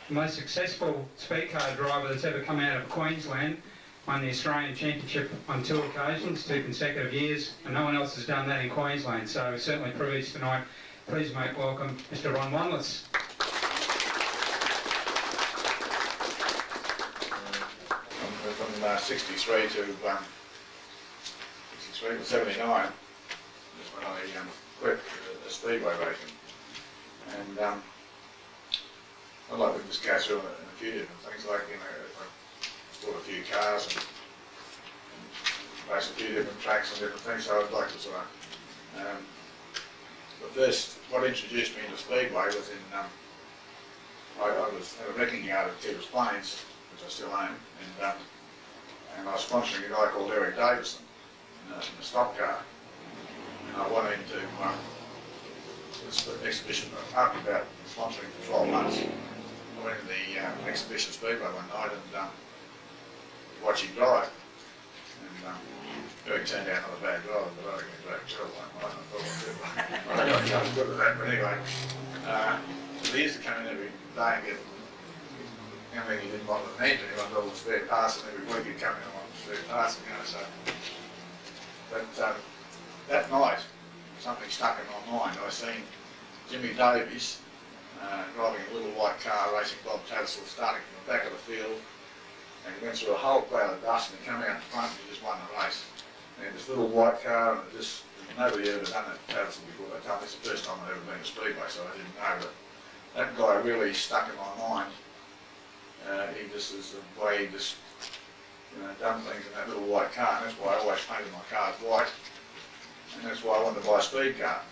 the most successful Speedcar driver that's ever come out of Queensland. Won the Australian Championship on 2 occasions, 2 consecutive years, and no one else has done that in Queensland, so certainly privileged tonight. Please make welcome Mr. Wanless. From 63 to 79 is when I quit the Speedway racing. And I'd like to just go through a few different things, like, I bought a few cars and raced a few different tracks and different things, so I'd like to sort of, but first, what introduced me into Speedway was in, I was at a wrecking yard at Tibbs Plains, which I still own, and I was sponsoring a guy called Eric Davison in a stock car, and I went into this exhibition after about sponsoring for 12 months. I went to the exhibition Speedway one night and watched him drive. And Eric turned out not a bad driver, but I reckon he drove terrible one night. I got good at that, but anyway. So he used to come in every day and get, I mean, he didn't want an engine, he wanted all the spare parts, and every week he'd come in and want the spare parts, so. But that night, something stuck in my mind. I seen Jimmy Davies driving a little white car, racing Bob Tattersall, starting from the back of the field, and he went through a whole cloud of dust and he came out in front and he just won the race. And this little white car, and nobody had ever done that Tattersall before. They told me it's the first time I'd ever been to Speedway, so I didn't know, but that guy really stuck in my mind. He just is the way he just, done things in that little white car, and that's why I always painted my cars white, and that's why I wanted to buy a Speedcar.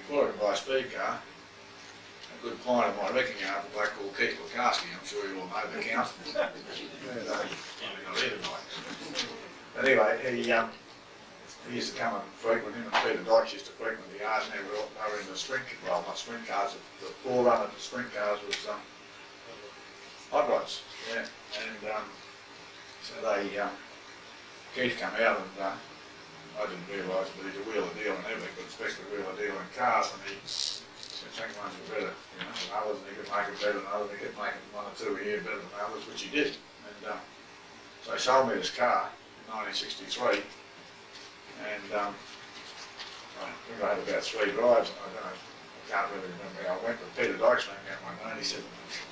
Before I could buy a Speedcar, a good client of my wrecking yard, a bloke called Keith Lukarski, I'm sure you all know the count. But anyway, he used to come and frequent, him and Peter Dykes used to frequent the yard, and they were in the sprint, well, not sprint cars, the forerunner to sprint cars was hot rods, yeah. And so Keith come out and I didn't realise that he's a wheeler deal and everything, but especially a wheeler deal in cars, and he said some ones were better, than others, and he could make it better than others, and he could make it 1 or 2 a year better than others, which he did. And so he sold me this car in 1963, and I think I had about 3 drives, and I can't really remember how I went, but Peter Dykes rang me out one day and he said,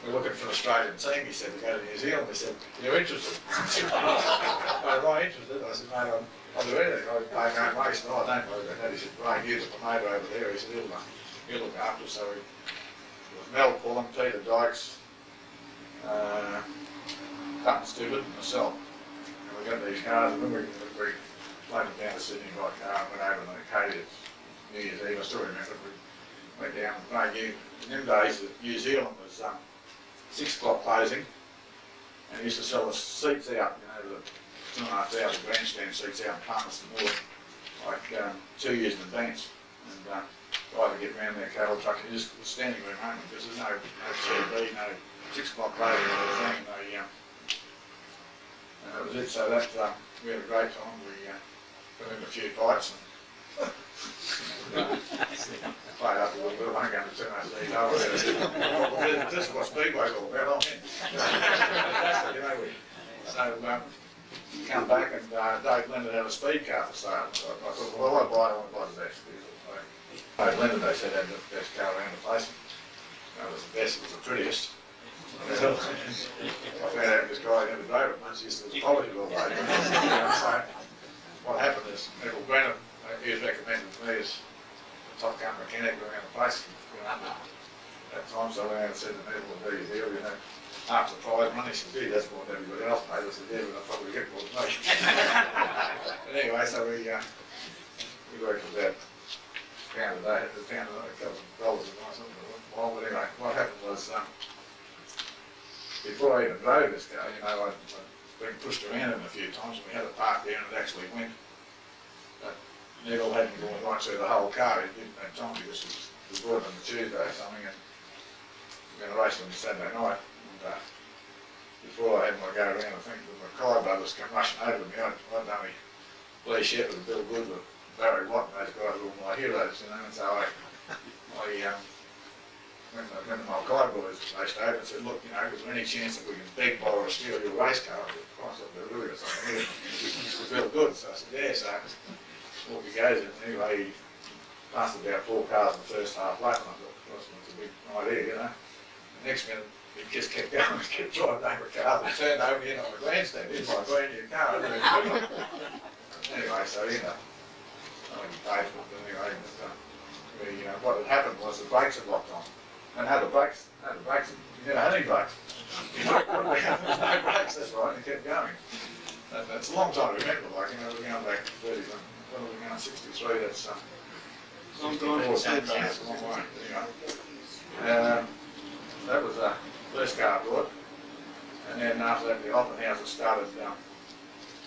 "We're looking for an Australian team," he said, "to go to New Zealand." He said, "You're interested?" I said, "Am I interested?" I said, "Mate, I'll do anything. I pay my own race." "No, I don't worry about that." He said, "Ray, you're the promoter over there." He said, he'll look after us. So it was Mel Pullen, Peter Dykes, Hutton Stewart and myself. And we got these cars, and then we flown them down to Sydney by car and went over to Acadia New Year's Eve. I still remember we went down and played. In them days, New Zealand was 6 o'clock closing, and he used to sell the seats out, the 2,500 grandstand seats out in Palmerston North, like 2 years in advance. And try to get around their cattle truck, and just was standing room only, because there's no CB, no 6 o'clock closing, and that was it. So that we had a great time. We got in a few fights and played up a little bit. I won't go into too much detail. This is what Speedway's all about, aren't we? So come back and Dave Leonard had a Speedcar for sale. So I thought, well, I want to buy the best. Dave Leonard, they said, had the best car around the place. It was the best, it was the prettiest. I found out this guy never drove it much, he used to polish it all day. So what happened is, Neville Brennan, he was recommended to me as a top gun mechanic around the place. At that time, so I went out and said to Neville, "What do you deal, after the prize money?" He said, "Gee, that's more than everybody else paid." I said, "Yeah, but I probably get more than me." But anyway, so we worked for about £1 a day, a couple of dollars a night, something like that. Well, but anyway, what happened was, before I even drove this car, I'd been pushed around it a few times, and we had a park there and it actually went. But Neville hadn't gone right through the whole car. He didn't have time because it was brought on the Tuesday or something, and we were going to race on the Saturday night. And before I had my go around, I think the Mackay brothers come rushing over me. I'd done me Lee Shepherd and Bill Good with Barry Watt, and those guys were all my heroes, and so I when the Mulcahy boys raced over and said, look, you know, is there any chance that we can beg, borrow, or steal your race car? I said, Christ, I've really got something here. It feel good. So I said, yeah, so off he goes. And anyway, he passed about 4 cars in the first half lap, and I thought, Christ, that's a big idea, you know. The next minute, he just kept going, he kept driving over cars, and turned over in on the grandstand. Here's my brand new car. Anyway, so, you know, I think he paid for it, but anyway, what had happened was the brakes had locked on. And had the brakes, you never had any brakes. You know, there's no brakes, that's right, and he kept going. That's a long time to remember, like, you know, we're going back to 30, when we're going 63, that's, Long time. that's a long way, anyway. That was the first car I bought. And then after that, the Opera House started,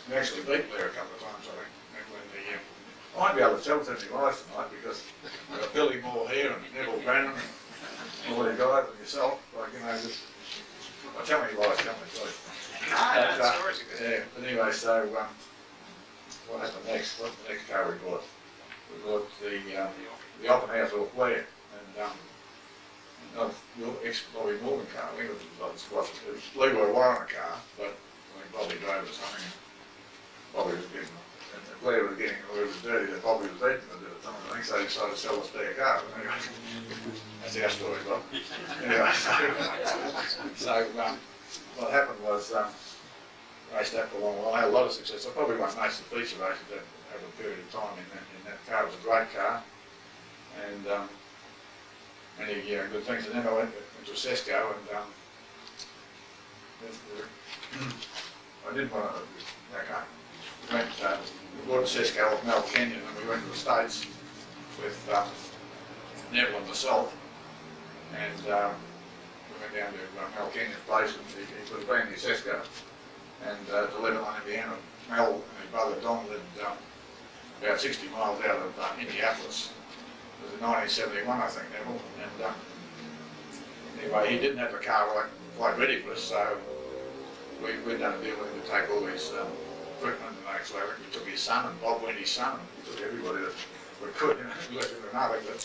we actually beat Blair a couple of times, I think, when I won't be able to tell with any lies tonight because we've got Billy Moore here and Neville Brennan and all the guys and yourself, like, you know, just, well, tell me lies, tell me, please. Yeah, but anyway, so what happened next? What's the next car we bought? We bought the Opera House off Blair, and Bobby Morgan car. I think it was like the squash. It was Leroy Warren car, but I think Bobby drove it or something. Bobby was getting, and Blair was getting, or it was dirty that Bobby was beating it at the time, I think, so he decided to sell the spare car. But anyway, that's our story, Bob. Anyway, so what happened was, raced that for a long while. I had a lot of success. I probably won most of the feature races over a period of time in that car. It was a great car, and many good things. And then I went to Sesco, and I didn't want to. Okay. We bought Sesco off Mel Kenyon, and we went to the States with Neville and myself, and we went down to Mel Kenyon's place, and he put a brand new Sesco, and to Lebanon, Indiana. Mel and his brother Don lived about 60 miles out of Indianapolis. It was in 1971, I think, Neville, and anyway, he didn't have the car quite ready for us, so we'd done a deal with him to take all his equipment, and actually I think we took his son, and Bob went his son, and we took everybody that we could, you know, we left it in another, but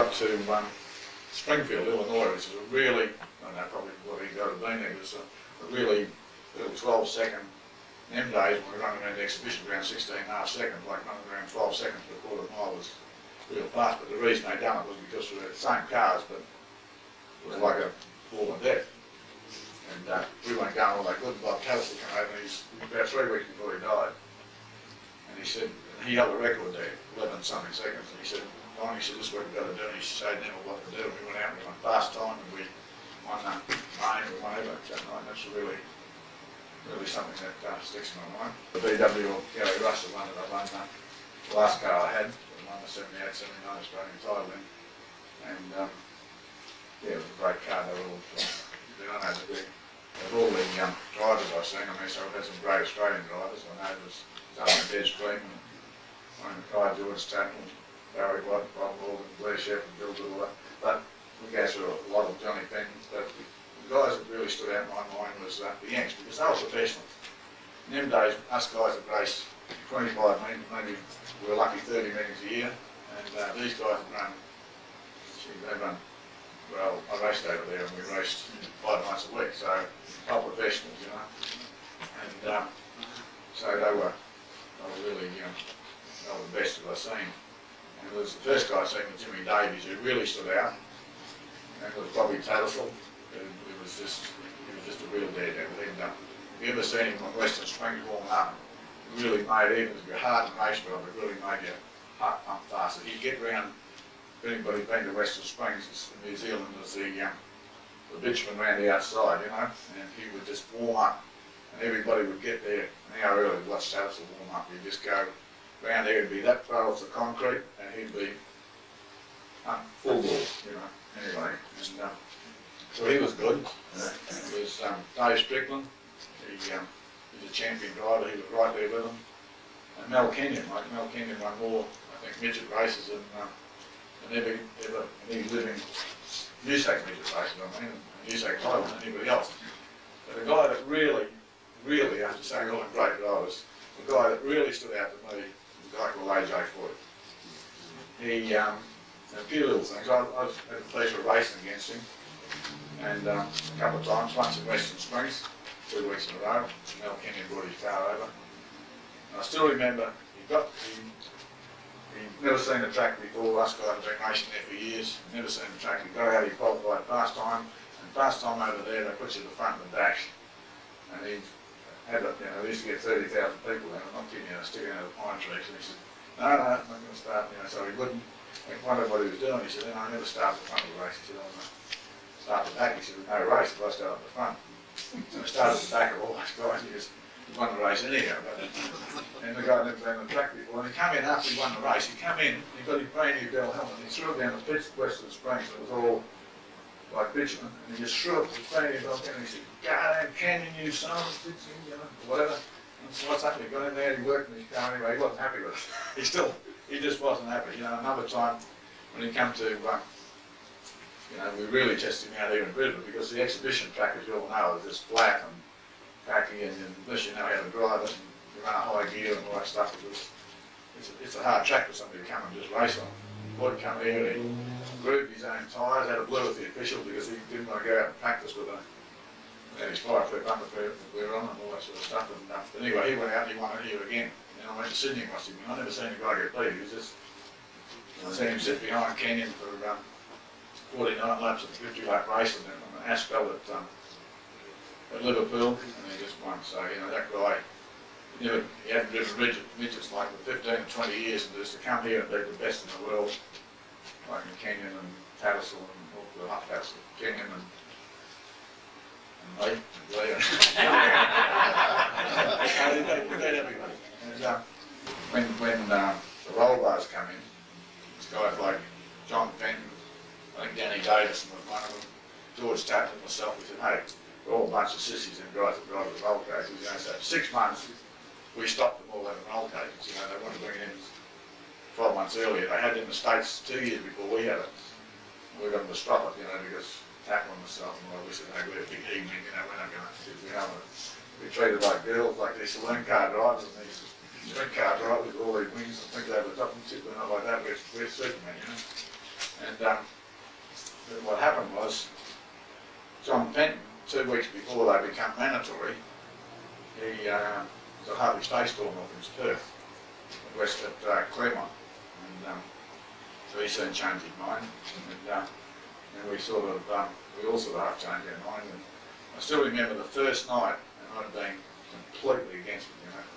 up to Springfield, Illinois, which is a really, I don't know, probably what he got to been there, was a really little 12-second, in them days when we were running around the exhibition around 16.5 seconds, like running around 12 seconds per quarter mile was real fast, but the reason they done it was because we were the same cars, but it was like a fall in death. And we weren't going all that good. Bob Tattersall came over, and he's about 3 weeks before he died. And he said, he held a record there, 11-something seconds, and he said, Don, he said, this is what we've got to do. And he showed Neville what to do, and we went out and we won fast time, and we won main, we won over that night, and that's really something that sticks in my mind. The VW Gary Russell one that I won, the last car I had, I won the 78, 79 Australian title in, and yeah, it was a great car. They were all, I know, of all the drivers I've seen, I mean, so I've had some great Australian drivers. I know there's Des Clean, and Kai George Tatton, Barry Watt, Bob Morgan, Blair Shepherd, Bill Goodall, but we go through a lot of Johnny Fenton, but the guys that really stood out in my mind was the Yanks, because they were professionals. In them days, us guys that raced 25 metres, maybe we were lucky 30 metres a year, and these guys had run, they run, well, I raced over there and we raced 5 nights a week, so proper professionals, you know. And so they were really, they were the best that I've seen. And it was the first guy I seen with Jimmy Davies who really stood out, and it was Bobby Tattersall, who was just a real daredevil. If you ever seen him on Western Springs warming up, it really made, even if you're hard and race driver, it really made your heart pump faster. He'd get round, if anybody's been to Western Springs, in New Zealand, there's the bitumen round the outside, you know, and he would just warm up, and everybody would get there an hour early to watch Tattersall warm up. He'd just go round there, it'd be that far off the concrete, and he'd be full ball, you know, anyway. And so he was good. It was Dave Strickland, he's a champion driver, he was right there with him. And Mel Kenyon, Mel Kenyon won more, I think, midget races than any living Newsack midget races, I mean, and Newsack title than anybody else. But the guy that really, after saying all the great drivers, the guy that really stood out to me was a guy called AJ Floyd. a few little things. I had the pleasure of racing against him, and a couple of times, once in Western Springs, 2 weeks in a row. Mel Kenyon brought his car over. And I still remember he'd never seen the track before. Us guys have been racing there for years. Never seen the track. He'd go out, he qualified fast time, and fast time over there, they put you at the front of the dash. And he had, we used to get 30,000 people there. I'm not kidding you, sticking out of the pine trees. And he said, no, I'm not going to start, so he wouldn't. I wondered what he was doing. He said, I never start at the front of the race. He said, I'm going to start at the back. He said, there's no race if I start at the front. So I started at the back of all those guys. He just won the race anyhow. And the guy had never been on the track before. And he came in after he won the race. He came in, he got his brand new bell helmet, and he threw it down the pit Western Springs. It was all like bitumen. And he just threw it with his brand new bell helmet. And he said, "God, Canyon, you son of a bitch," whatever. And so what's happened? He got in there, he worked in his car anyway. He wasn't happy with it. He just wasn't happy. Another time when he came to, we really tested him out here in Brisbane because the exhibition track, as you all know, is just flat and packy, and unless you know how to drive it and you run a high gear and all that stuff, it's a hard track for somebody to come and just race on. Boyd come here and he grooved his own tyres, had a blue with the official because he didn't want to go out and practice with his 5-foot bumper we were on and all that sort of stuff. But anyway, he went out and he won it here again. And I went to Sydney and watched him. I never seen a guy get beat. He was just, I seen him sit behind Kenyon for 49 laps of the 50-lap race and then on the asphalt at Liverpool, and he just won. So, that guy, he hadn't driven midgets like for 15 or 20 years, and just to come here and beat the best in the world, like in Kenyon and Tattersall and not Tattersall, Kenyon and me, and Lee. He beat everybody. And when the roll bars come in, it's guys like John Fenton, I think Danny Davison was one of them, George Tapp and myself. We said, hey, we're all a bunch of sissies and guys that drive the roll cages. So for 6 months, we stopped them all having roll cages. They wanted to bring it in 12 months earlier. They had it in the States 2 years before we had it. We got them to stop it, because Tapp and myself and we said, hey, we're a big evening, we're not going to, we treated like girls, like these saloon car drivers and these sprint car drivers with all these wings and things over the top and shit, and not like that. We're Superman, And what happened was, John Fenton, 2 weeks before they become mandatory, he was a Harvey Stay storm off in Perth, west at Claremont, and so he soon changed his mind, and we we all sort of half changed our mind. And I still remember the first night, and I'd been completely against it,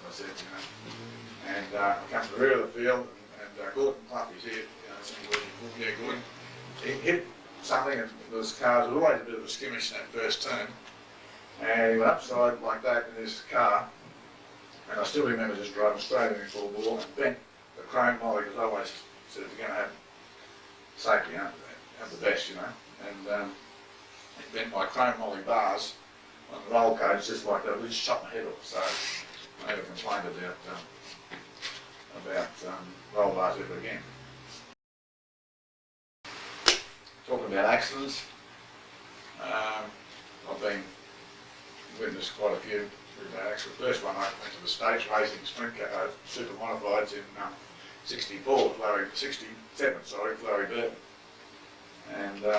as I said, and I come to the rear of the field, and Gordon Cluffy's here, Gordon, he hit something, and there was cars, there was always a bit of a skirmish in that first turn, and he went upside like that in his car, and I still remember just driving straight in full bore and bent the chrome molly, because I always said if you're going to have safety, have the best, and it bent my chrome molly bars on the roll cage just like that. We just shot my head off, so I never complained about roll bars ever again. Talking about accidents, I've been witnessed quite a few bad accidents. The first one I went to the States racing sprint car, super modifieds in 67, Flurry Burton. And we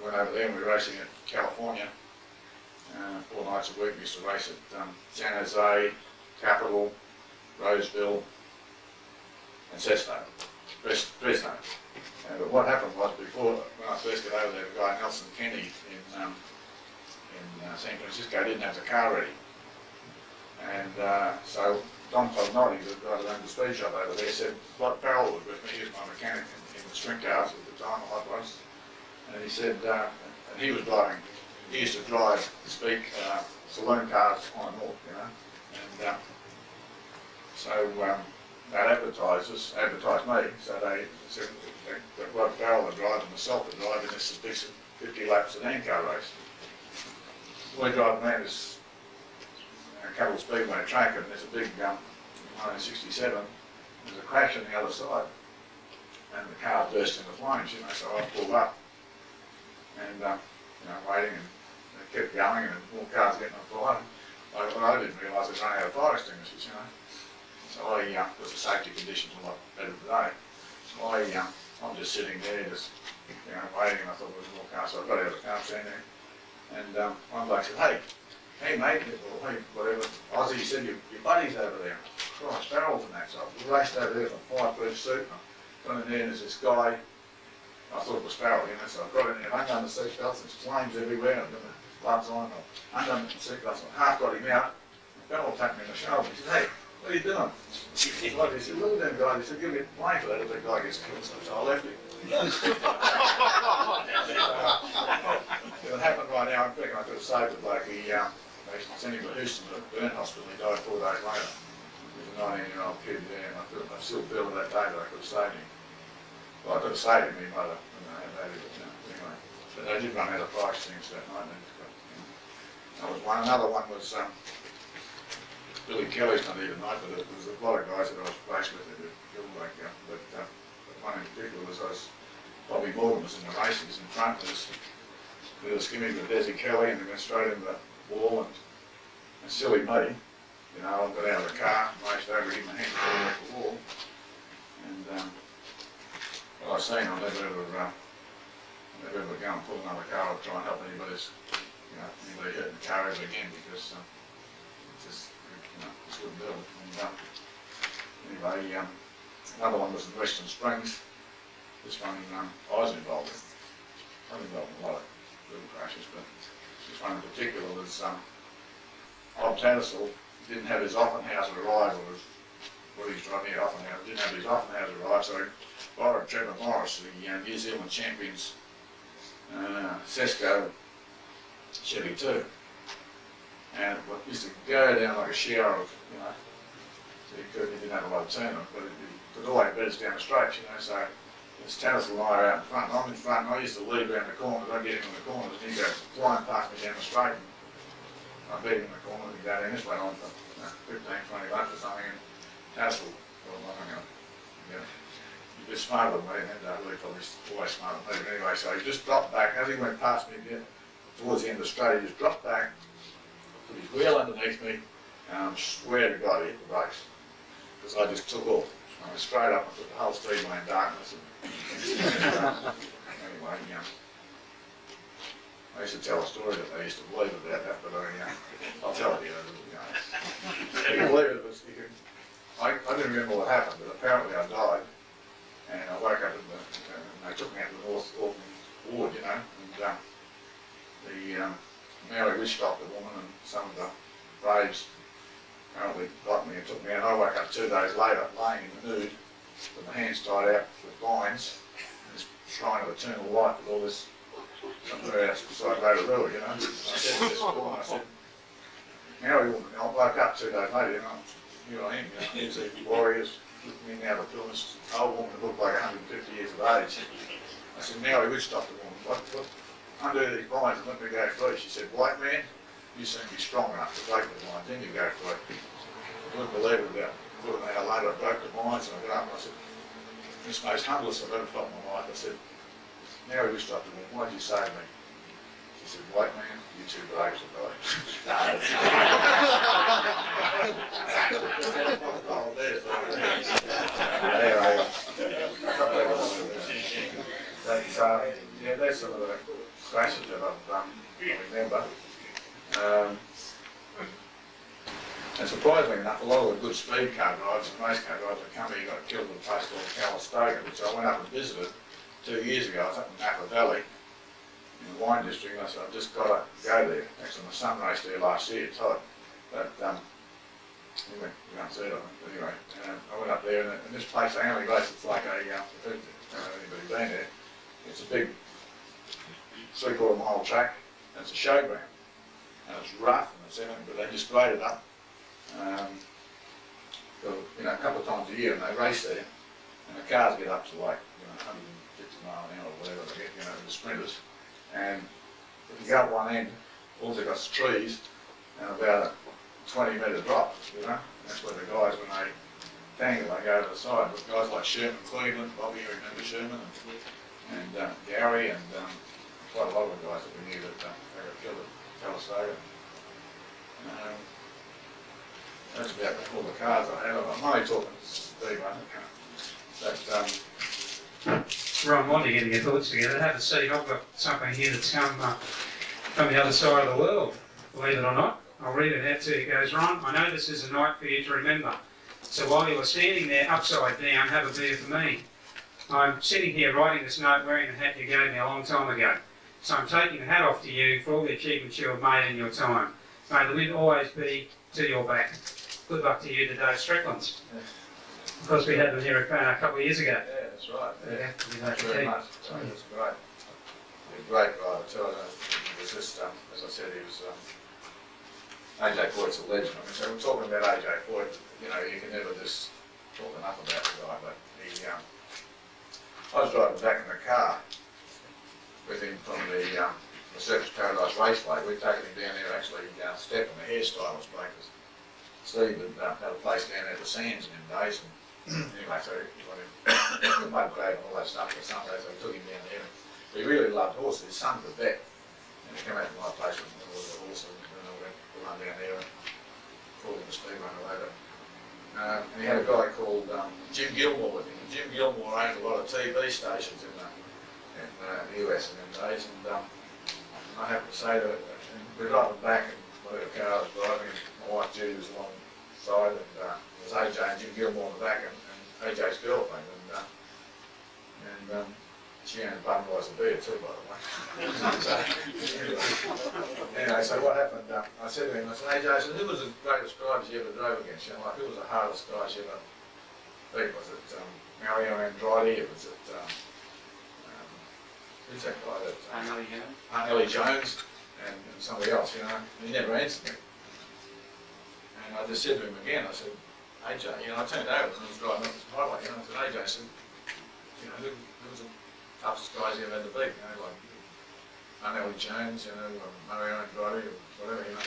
went over there and we were racing at California. 4 nights a week we used to race at San Jose, Capitol, Roseville and Fresno. But what happened was, before, when I first got over there, the guy Nelson Kenny in San Francisco didn't have the car ready. And so Don Pognotti, the guy that owned the speed shop over there, said, Rod Farrell was with me, he was my mechanic in the sprint cars at the time, I was. And he said, and he was driving, he used to drive saloon cars on and off, And so that advertised me, so they said that Rod Farrell had driven myself had driven this big 50 lap sedan car race. We're driving around this Capitol Speedway track, and there's a big 1967, there's a crash on the other side, and the car burst into flames, so I pulled up, and waiting, and they kept going, and more cars getting on fire. I didn't realise they'd run out of fire extinguishers, So it was a safety conditions a lot better today. So I I'm just sitting there, just, waiting, and I thought there was more cars, so I got out of the car, sitting there. And one bloke said, hey mate, or hey, whatever, Ozzy, he said, your buddy's over there. Christ, barrels and that, so we raced over there from fireproof suit, and I got in there and there's this guy, I thought it was Farrell, so I got in there, I undone the seatbelts, there's flames everywhere, and the gloves on, I undone the seatbelts, I half got him out, and Farrell tapped me on the shoulder, he said, hey, what are you doing? He said, look at them guys, he said, give me a plane for that if that guy gets killed, so I left him. It happened right now, I'm thinking I could have saved it, like they sent him to Houston to the burn hospital, he died 4 days later. He was a 19-year-old kid there, and I still feel to that day that I could have saved him. Well, I could have saved him, but anyway. But they did run out of price things that night. That was one. Another one was Billy Kelly's not here tonight, but there was a lot of guys that I was faced with that were killed like that. But one in particular was Bobby Morgan was in the races in front. There was skimming with Desi Kelly, and they went straight into the wall, and silly me, I got out of the car, raced over him, and hand off the wall, and well, I seen I'll never ever go and pull another car or try and help anybody hurt in the car ever again, because just wouldn't do it. And anyway, another one was in Western Springs. This one I was involved in. I was involved in a lot of little crashes, but this one in particular was Bob Tattersall didn't have his Offenhauser arrive, or what he's driving here, Offenhauser, didn't have his Offenhauser arrive, so he borrowed Trevor Morris, the New Zealand champions Sesco Chevy 2. And it used to go down like a shower of, so he didn't have a lot of turn on, but it could always beat us down the straight, so this Tattersall and I are out in front, and I'm in front, and I used to lead around the corners, I'd get him in the corners, and he'd go flying past me down the straight, and I beat him in the corner, and he'd go down this way on for 15, 20 laps or something, and Tattersall, he's a bit smarter than me, and really probably always smarter than me, but anyway, so he just dropped back, as he went past me again, towards the end of the straight, he just dropped back, put his wheel underneath me, and I swear to God he hit the brakes, because I just took off. I went straight up and put the whole Speedway in darkness. Anyway, I used to tell a story that they used to believe about that, but I'll tell it to you. You can believe it, I didn't remember what happened, but apparently I died, and I woke up and they took me out to the North Auckland ward, and the Maori witch doctor woman and some of the braves apparently got me and took me out. I woke up 2 days later, laying in the nude, with my hands tied out with vines, in this shrine of eternal light with all this somewhere outside Rotorua, I said to this woman, I said, Maori woman, I woke up 2 days later, here I am, here's these warriors looking in out of the film, this old woman that looked like 150 years of age. I said, Maori witch doctor woman, what, undo these vines and let me go free. She said, white man, you seem to be strong enough to break the vines, then you go free. I wouldn't believe it. About a quarter of an hour later, I broke the vines and I got up and I said, this is the most humblest I've ever felt in my life. I said, Mary witch doctor woman, why did you save me? She said, white man, you two braves will die. Oh, there's that's some of the crashes that I remember. And surprisingly enough, a lot of the good speed car drivers and race car drivers that come here got killed in a place called Calistoga, which I went up and visited 2 years ago. I was up in Napa Valley, in the wine district, and I said, I've just got to go there. Actually, my son raced there last year, Todd. But anyway, we won't see it, but anyway, I went up there, and this place, they only race, it's like a, if anybody's been there, it's a big 3/4 mile track, and it's a showground. And it's rough and it's everything, but they just grade it up. A couple of times a year, and they race there, and the cars get up to like 150 mile an hour or whatever they get, the sprinters. And if you go up one end, all they've got is trees and about a 20-metre drop, That's where the guys, when they tangle, they go to the side. But guys like Sherman, Cleveland, Bobby, you remember Sherman, and Gary, and quite a lot of the guys that we knew that they got killed at Calistoga. That's about all the cars I had. I'm only talking Speedway. But Ron, while you're getting your thoughts together, have a seat. I've got something here that's come from the other side of the world, believe it or not. I'll read it out to you. It goes, Ron, I know this is a night for you to remember. So while you are standing there upside down, have a beer for me. I'm sitting here writing this note wearing the hat you gave me a long time ago. So I'm taking the hat off to you for all the achievements you have made in your time. May the wind always be to your back. Good luck to you today, Stricklands. Of course, we had them here a couple of years ago. Yeah, that's right. Yeah. Thank Very much. That's great. He's a great guy too. He was just, as I said, he was, AJ Foyt's a legend. I mean, so we're talking about AJ Foyt, you know, you can never just talk enough about the guy, but he, I was driving back in the car with him from the Surfers Paradise Raceway. We'd taken him down there actually stepping the hairstylist because Steve had had a place down there at the Sands in them days. And anyway, so he wanted the mud crab and all that stuff for Sunday, so we took him down there. But he really loved horses. His son was a vet, and he came out to my place with all the horses, and I went to run down there and called him the Speedway later. And he had a guy called Jim Gilmore with him. And Jim Gilmore owned a lot of TV stations in the US in them days. And I have to say that we were driving back in whatever car I was driving, and my wife Judy was alongside, and it was AJ and Jim Gilmore in the back, and AJ's girlfriend. And she owned Budweiser beer too, by the way. Anyway, so what happened, I said to him, I said, AJ, I said, who was the greatest drivers you ever drove against? You know, like, who was the hardest guys you ever beat? Was it Mario Andretti? Was it, who's that guy that? Ellie Jones and somebody else, you know, and he never answered me. And I just said to him again, I said, AJ, you know, I turned over and he was driving up this highway, you know, I said, AJ, I said, you know, who was the toughest guys you ever had to beat, you know, like Ellie Jones, you know, Mario Andretti or whatever, you know.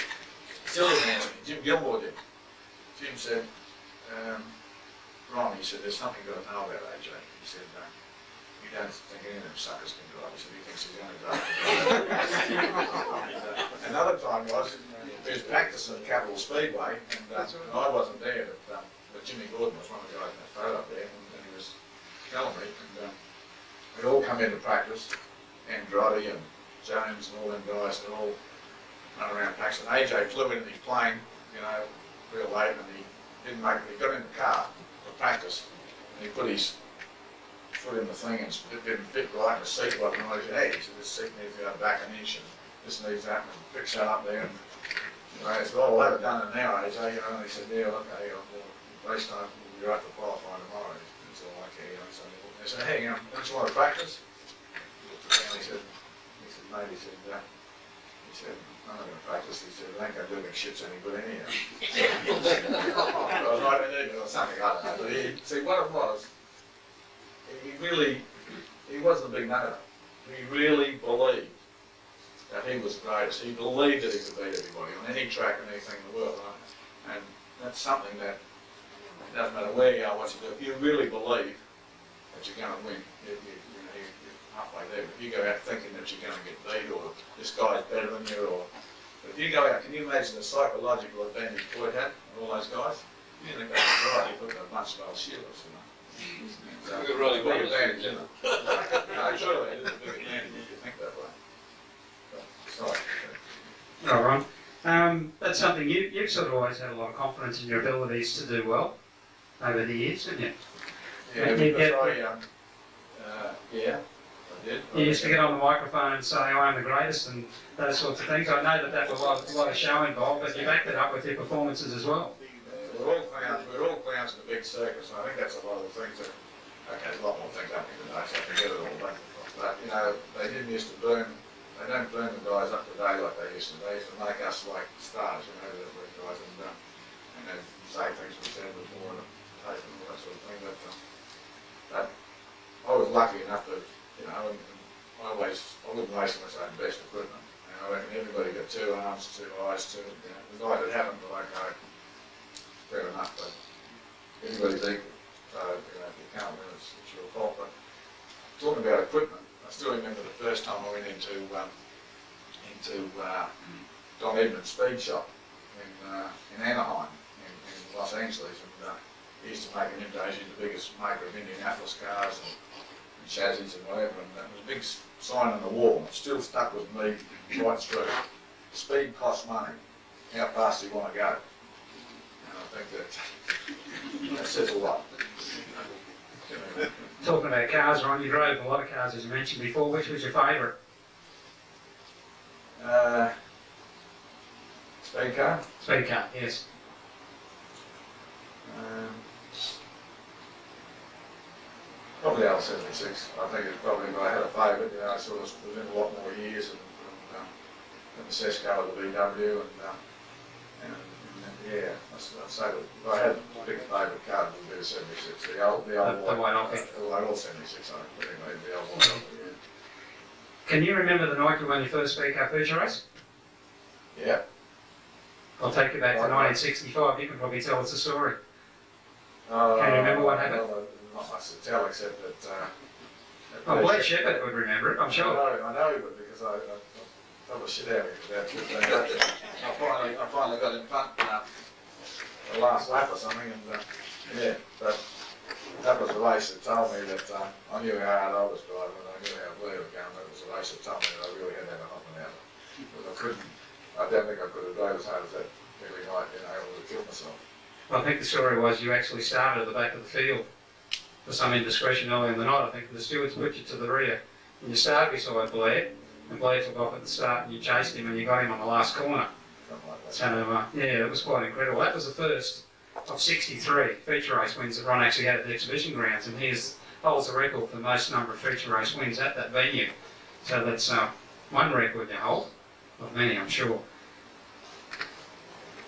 Still didn't answer me. Jim Gilmore did. Jim said, Ron, he said, there's something you've got to know about AJ. He said, you don't think any of them suckers can drive. He said, he thinks he's going to drive. Another time was, he was practicing at Capital Speedway, and I wasn't there, but Jimmy Gordon was one of the guys in that photo up there, and he was telling me, and we'd all come into practice, Andretti and Jones and all them guys, they'd all run around practice, and AJ flew into his plane, you know, real late, and he didn't make it. He got in the car for practice, and he put his foot in the thing, and it didn't fit right in the seat button. And I said, hey, he said, this seat needs to go back an inch, and this needs that, and fix that up there. And you know, I said, well, we'll have it done in an hour, AJ, you know, and he said, yeah, okay, well, race time, you're up to qualify tomorrow. It's all okay, you know, so I said, hey, don't you want to practice? And he said, mate, he said, I'm not going to practice. He said, I ain't going to do them shits any good anyhow. I was right in there, or something, I don't know. But see, what it was, he wasn't a big nugget. He really believed that he was the greatest. He believed that he could beat everybody on any track and anything in the world. Right? And that's something that, it doesn't matter where you are, what you do, if you really believe that you're going to win, you're halfway there. But if you go out thinking that you're going to get beat, or this guy's better than you, or but if you go out, can you imagine the psychological advantage Floyd had and all those guys? You think that's right, he put a bunch of old shields, you know. So, It really big was. advantage, isn't it? No, surely it is a big advantage if you think that way. But, sorry. All right. That's something you've sort of always had a lot of confidence in your abilities to do well over the years, haven't you? Yeah, because I did. You used to get on the microphone and say, I am the greatest, and those sorts of things. I know that was a lot of show involved, but you backed it up with your performances as well. We're all clowns in the big circus, and I think that's a lot of the things that, okay, there's a lot more things happening today, so I can get it all, but you know, they didn't used to they don't burn the guys up today like they used to. They used to make us like stars, you know, the guys, and then say things we said before and tape and all that sort of thing, but I was lucky enough to, you know, and I wouldn't race unless I had the best equipment. And I reckon everybody got 2 arms, 2 eyes, 2, you know, the guys that haven't, like, fair enough, but everybody's equal. So, you know, if you can't win, it's your fault. But talking about equipment, I still remember the first time I went into Don Edmund's speed shop in Anaheim, in Los Angeles, and he used to make in them days, he was the biggest maker of Indianapolis cars, and chassis and whatever, and there was a big sign on the wall, and it still stuck with me right through. Speed costs money. How fast do you want to go? And I think that says a lot. Talking about cars, Ron, you drove a lot of cars as you mentioned before. Which was your favourite? Speedcar. Speedcar, yes. Probably L76. I think it's probably if I had a favourite. You know, I sort of was in a lot more years and the Sesco or the VW and yeah, I'd say that if I had a big favourite car, it would be the 76. The old The white Alfie. The old 76. I think, but anyway, the old white Alfie. Yeah. Can you remember the night you won your first Speedcar feature race? Yeah. I'll take you back to 1965. You can probably tell us a story. Can you remember what happened? Well, not much to tell except that. Oh, Blake Shepherd would remember it, I'm sure. I know he would because I told the shit out of him for that. I finally got in front the last lap or something, and yeah, but that was a race that told me that I knew how hard I was driving, and I knew how blue it was going. That was a race that told me that I really had to have a hopping out. Because I don't think I could have drove as hard as that really night, you know, I would have killed myself. Well, I think the story was you actually started at the back of the field for some indiscretion early in the night. I think the stewards put you to the rear, and you started beside Blair, and Blair took off at the start, and you chased him, and you got him on the last corner. Something like that. So, yeah, it was quite incredible. That was the first of 63 feature race wins that Ron actually had at the exhibition grounds, and he holds the record for the most number of feature race wins at that venue. So that's one record you hold, of many, I'm sure.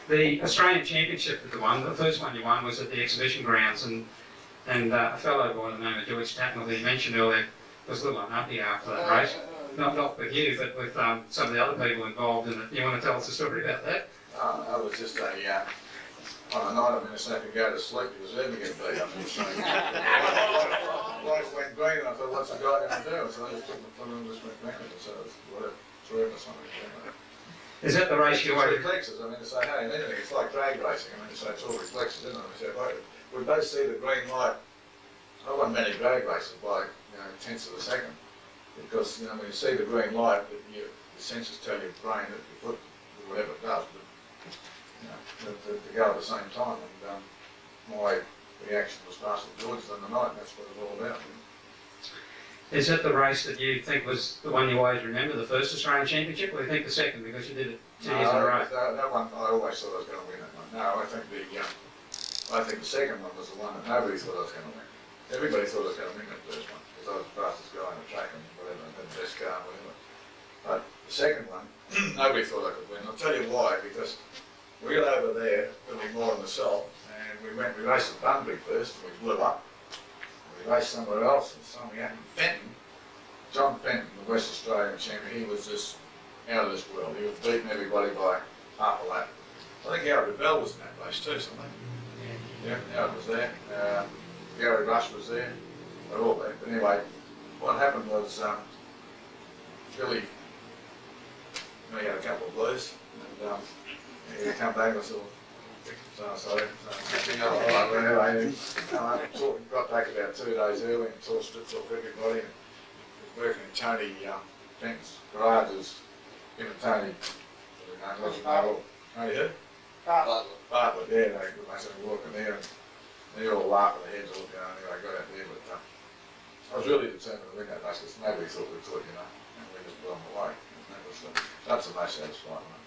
The Australian Championship that you won, the first one you won was at the exhibition grounds, and a fellow by the name of George Tatnell, who you mentioned earlier, was a little unhappy after that race. Not with you, but with some of the other people involved in it. You want to tell us a story about that? I was just on a night I managed to go to sleep because I didn't get beat up. Life went green and I thought, what's the guy going to do? So I just took the foot and just went green and so it was whatever, 3 or something. Is that the race you It's won? reflexes, I mean to say, hey, anything, it's like drag racing, I mean to say it's all reflexes, isn't it? I said, right, we both see the green light. I won many drag races by, tenths of a second. Because, when you see the green light, the sensors tell your brain that your foot, whatever it does, but, they go at the same time. And my reaction was faster towards than the night, and that's what it's all about. Is that the race that you think was the one you always remember, the first Australian Championship, or do you think the second because you did it 2 years in a row? That one, I always thought I was going to win that one. No, I think the second one was the one that nobody thought I was going to win. Everybody thought I was going to win that first one because I was the fastest guy on the track and whatever, and had the best car and whatever. But the second one, nobody thought I could win. I'll tell you why, because we got over there, Billy Moore and myself, and we raced at Bunbury first, and we blew up. We raced somewhere else, and something happened. Fenton, John Fenton, the West Australian champion, he was just out of this world. He was beating everybody by half a lap. I think Howard Bell was in that race too, something. Yeah, Howard was there. Gary Rush was there. They're all there. But anyway, what happened was Billy, he had a couple of blues, and he come back and said, sorry. Anyway, got back about 2 days early and taught strips off everybody. And was working in Tony Fenton's garages. Him and Tony, Tony who? Bartlett, yeah, they were walking there and they all laughed at their heads all going, anyway, I got out there, but I was really determined to win that race because nobody thought we could, and we just blew them away. That's the most satisfying one.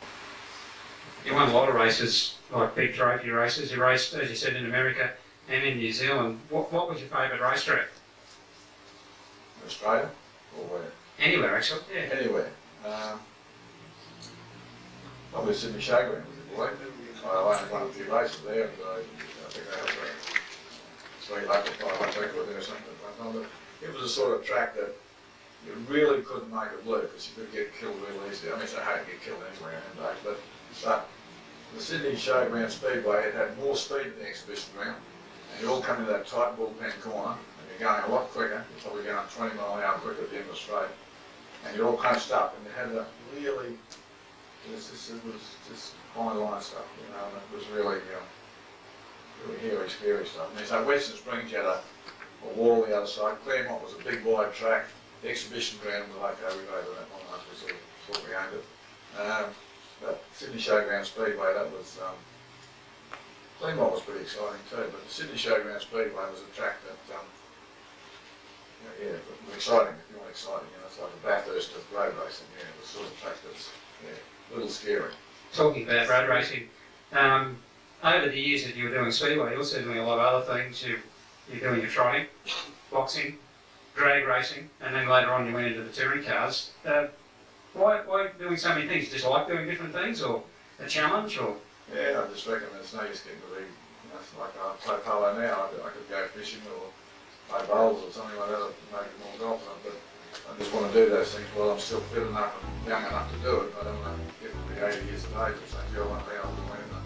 You won a lot of races, like big trophy races. You raced, as you said, in America and in New Zealand. What was your favourite racetrack? Australia? Or where? Anywhere, actually, yeah. Anywhere. Probably Sydney Showground was a boy. I only won a few races there, and I think they had a sweet local 500 record there or something. But it was a sort of track that you really couldn't make it work because you could get killed real easily. I mean, it's a hard to get killed anywhere in them days, but the Sydney Showground Speedway, it had more speed than the exhibition ground, and you all come into that tight bullpen corner, and you're going a lot quicker. You're probably going 20 mile an hour quicker at the end of the straight, and you're all punched up, and you had a really, it was just fine line stuff, and it was really, really hairy, scary stuff. And so Western Springs had a wall on the other side. Claremont was a big wide track, the exhibition ground was like we over that one after we sort of thought we owned it. But Sydney Showground Speedway, that was, Claremont was pretty exciting too, but the Sydney Showground Speedway was a track that, it was exciting, if you want exciting, it's like a Bathurst of road racing, it was sort of track that's, a little scary. Talking about road racing, over the years that you were doing Speedway, you're also doing a lot of other things. You're doing your trotting, boxing, drag racing, and then later on you went into the touring cars. Why doing so many things? Just like doing different things, or a challenge, or? Yeah, I just reckon it's no use getting to be, it's like I play polo now, I could go fishing or play bowls or something like that, or maybe more golf, but I just want to do those things while I'm still fit enough and young enough to do it. I don't want to get to be 80 years of age and say, I want to be able to win